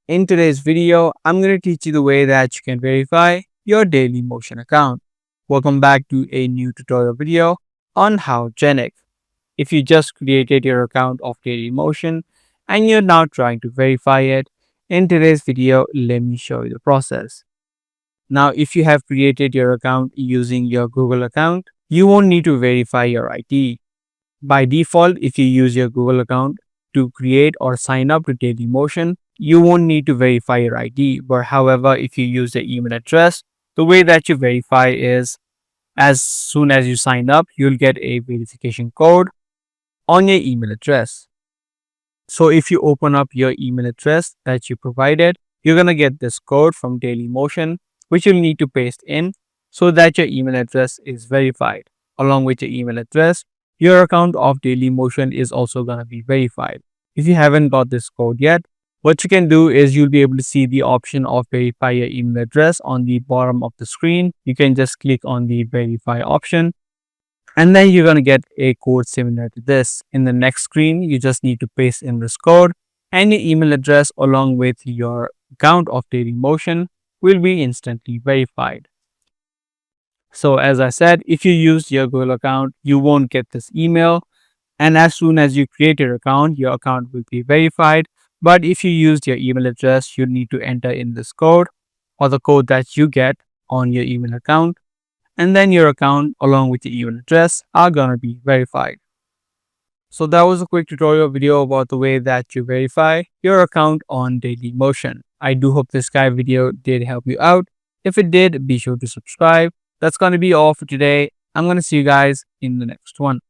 In today's video, I'm going to teach you the way that you can verify your Dailymotion account. Welcome back to a new tutorial video on how Genic. If you just created your account of Dailymotion and you're now trying to verify it, in today's video, let me show you the process. Now, if you have created your account using your Google account, you won't need to verify your ID. By default, if you use your Google account to create or sign up to Dailymotion, you won't need to verify your ID. But however, if you use the email address, the way that you verify is as soon as you sign up, you'll get a verification code on your email address. So if you open up your email address that you provided, you're going to get this code from Dailymotion, which you'll need to paste in so that your email address is verified. Along with your email address, your account of Dailymotion is also going to be verified. If you haven't got this code yet, what you can do is you'll be able to see the option of verify your email address on the bottom of the screen. You can just click on the verify option, and then you're going to get a code similar to this. In the next screen, you just need to paste in this code, and your email address along with your account of Dailymotion will be instantly verified. So as I said, if you use your Google account, you won't get this email. And as soon as you create your account will be verified. But if you used your email address, you need to enter in this code or the code that you get on your email account. And then your account along with your email address are going to be verified. So that was a quick tutorial video about the way that you verify your account on Dailymotion. I do hope this guide video did help you out. If it did, be sure to subscribe. That's going to be all for today. I'm going to see you guys in the next one.